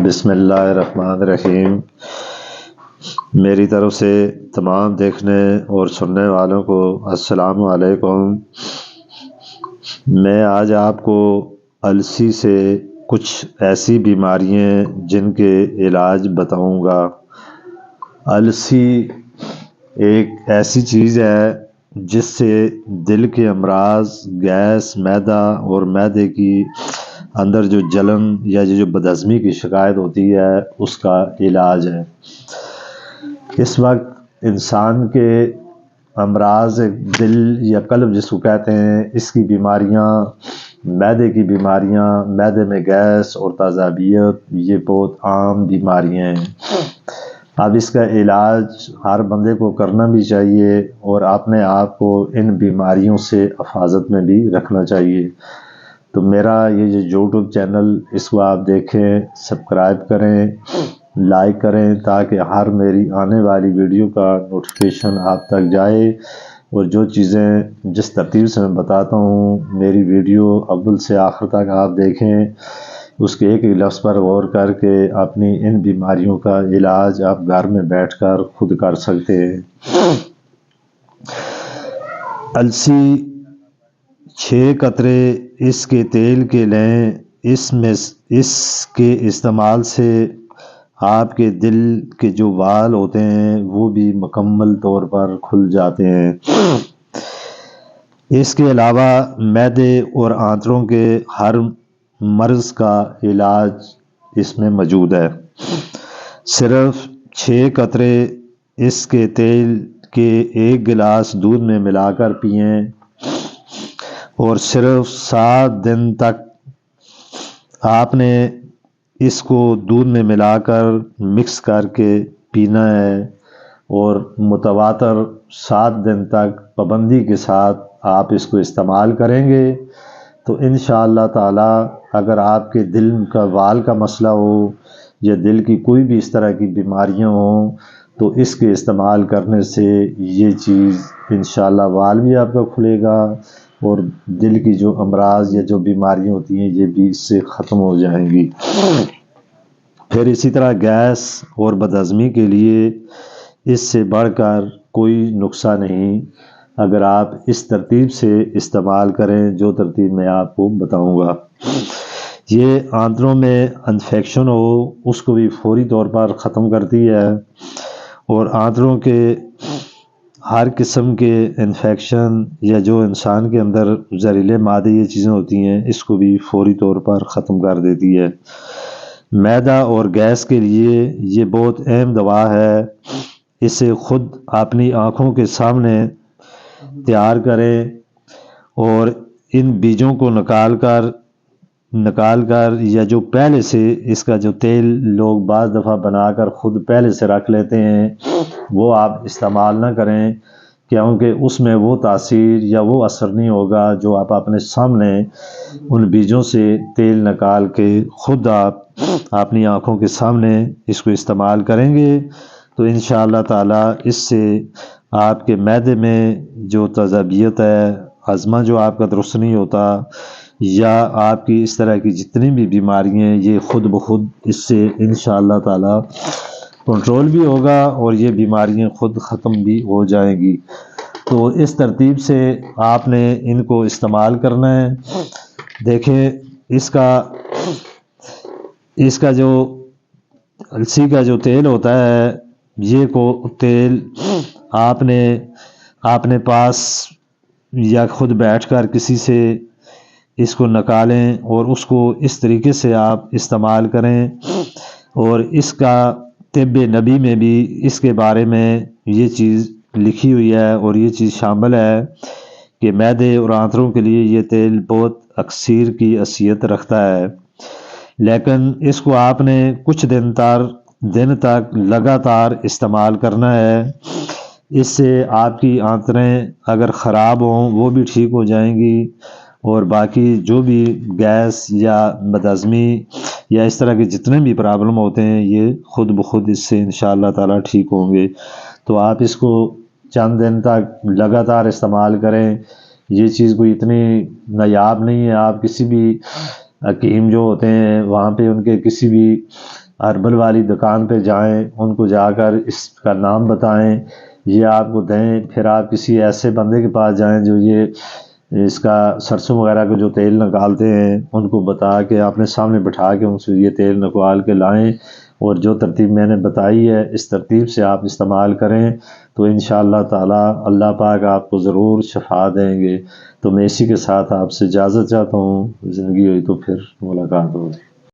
بسم اللہ الرحمن الرحیم۔ میری طرف سے تمام دیکھنے اور سننے والوں کو السلام علیکم۔ میں آج آپ کو السی سے کچھ ایسی بیماریاں جن کے علاج بتاؤں گا۔ السی ایک ایسی چیز ہے جس سے دل کے امراض، گیس، معدہ اور معدے کی اندر جو جلن یا جو بدہضمی کی شکایت ہوتی ہے اس کا علاج ہے۔ اس وقت انسان کے امراض دل یا قلب جس کو کہتے ہیں، اس کی بیماریاں، معدے کی بیماریاں، معدے میں گیس اور تیزابیت، یہ بہت عام بیماریاں ہیں۔ اب اس کا علاج ہر بندے کو کرنا بھی چاہیے اور اپنے آپ کو ان بیماریوں سے حفاظت میں بھی رکھنا چاہیے۔ تو میرا یہ جو یوٹیوب چینل، اس کو آپ دیکھیں، سبسکرائب کریں، لائک کریں تاکہ ہر میری آنے والی ویڈیو کا نوٹیفیکیشن آپ تک جائے، اور جو چیزیں جس ترتیب سے میں بتاتا ہوں میری ویڈیو اول سے آخر تک آپ دیکھیں، اس کے ایک لفظ پر غور کر کے اپنی ان بیماریوں کا علاج آپ گھر میں بیٹھ کر خود کر سکتے ہیں۔ السی 6 قطرے اس کے تیل کے لیں، اس کے استعمال سے آپ کے دل کے جو وال ہوتے ہیں وہ بھی مکمل طور پر کھل جاتے ہیں۔ اس کے علاوہ معدے اور آنتوں کے ہر مرض کا علاج اس میں موجود ہے۔ صرف 6 قطرے اس کے تیل کے 1 گلاس دودھ میں ملا کر پئیں اور صرف 7 دن تک آپ نے اس کو دودھ میں ملا کر مکس کر کے پینا ہے، اور متواتر 7 دن تک پابندی کے ساتھ آپ اس کو استعمال کریں گے تو انشاءاللہ تعالی اگر آپ کے دل کا وال کا مسئلہ ہو یا دل کی کوئی بھی اس طرح کی بیماریاں ہوں تو اس کے استعمال کرنے سے یہ چیز انشاءاللہ وال بھی آپ کا کھلے گا اور دل کی جو امراض یا جو بیماریاں ہوتی ہیں یہ بھی اس سے ختم ہو جائیں گی۔ پھر اسی طرح گیس اور بدہضمی کے لیے اس سے بڑھ کر کوئی نسخہ نہیں اگر آپ اس ترتیب سے استعمال کریں جو ترتیب میں آپ کو بتاؤں گا۔ یہ آنتوں میں انفیکشن ہو اس کو بھی فوری طور پر ختم کرتی ہے، اور آنتوں کے ہر قسم کے انفیکشن یا جو انسان کے اندر زہریلے مادے یہ چیزیں ہوتی ہیں اس کو بھی فوری طور پر ختم کر دیتی ہے۔ معدہ اور گیس کے لیے یہ بہت اہم دوا ہے، اسے خود اپنی آنکھوں کے سامنے تیار کریں اور ان بیجوں کو نکال کر یا جو پہلے سے اس کا جو تیل لوگ بعض دفعہ بنا کر خود پہلے سے رکھ لیتے ہیں وہ آپ استعمال نہ کریں، کیونکہ اس میں وہ تاثیر یا وہ اثر نہیں ہوگا جو آپ اپنے سامنے ان بیجوں سے تیل نکال کے خود آپ اپنی آنکھوں کے سامنے اس کو استعمال کریں گے تو انشاءاللہ تعالی اس سے آپ کے معدے میں جو تیزابیت ہے، ہضمہ جو آپ کا درست نہیں ہوتا، یا آپ کی اس طرح کی جتنی بھی بیماریاں ہیں یہ خود بخود اس سے انشاءاللہ تعالی کنٹرول بھی ہوگا اور یہ بیماریاں خود ختم بھی ہو جائیں گی۔ تو اس ترتیب سے آپ نے ان کو استعمال کرنا ہے۔ دیکھیں اس کا جو السی کا جو تیل ہوتا ہے یہ تیل آپ نے اپنے پاس یا خود بیٹھ کر کسی سے اس کو نکالیں اور اس کو اس طریقے سے آپ استعمال کریں، اور اس کا طب نبی میں بھی اس کے بارے میں یہ چیز لکھی ہوئی ہے اور یہ چیز شامل ہے کہ معدے اور آنتوں کے لیے یہ تیل بہت اکثیر کی اذیت رکھتا ہے، لیکن اس کو آپ نے کچھ دن تک لگاتار استعمال کرنا ہے۔ اس سے آپ کی آنتیں اگر خراب ہوں وہ بھی ٹھیک ہو جائیں گی، اور باقی جو بھی گیس یا بدہضمی یا اس طرح کے جتنے بھی پرابلم ہوتے ہیں یہ خود بخود اس سے انشاءاللہ تعالی ٹھیک ہوں گے۔ تو آپ اس کو چند دن تک لگاتار استعمال کریں۔ یہ چیز کوئی اتنی نایاب نہیں ہے، آپ کسی بھی حکیم جو ہوتے ہیں وہاں پہ ان کے کسی بھی ہربل والی دکان پہ جائیں، ان کو جا کر اس کا نام بتائیں، یہ آپ کو دیں، پھر آپ کسی ایسے بندے کے پاس جائیں جو یہ اس کا سرسوں وغیرہ کا جو تیل نکالتے ہیں، ان کو بتا کے اپنے سامنے بٹھا کے ان سے یہ تیل نکال کے لائیں، اور جو ترتیب میں نے بتائی ہے اس ترتیب سے آپ استعمال کریں تو انشاءاللہ تعالی اللہ پاک آپ کو ضرور شفا دیں گے۔ تو میں اسی کے ساتھ آپ سے اجازت چاہتا ہوں، زندگی ہوئی تو پھر ملاقات ہوگی۔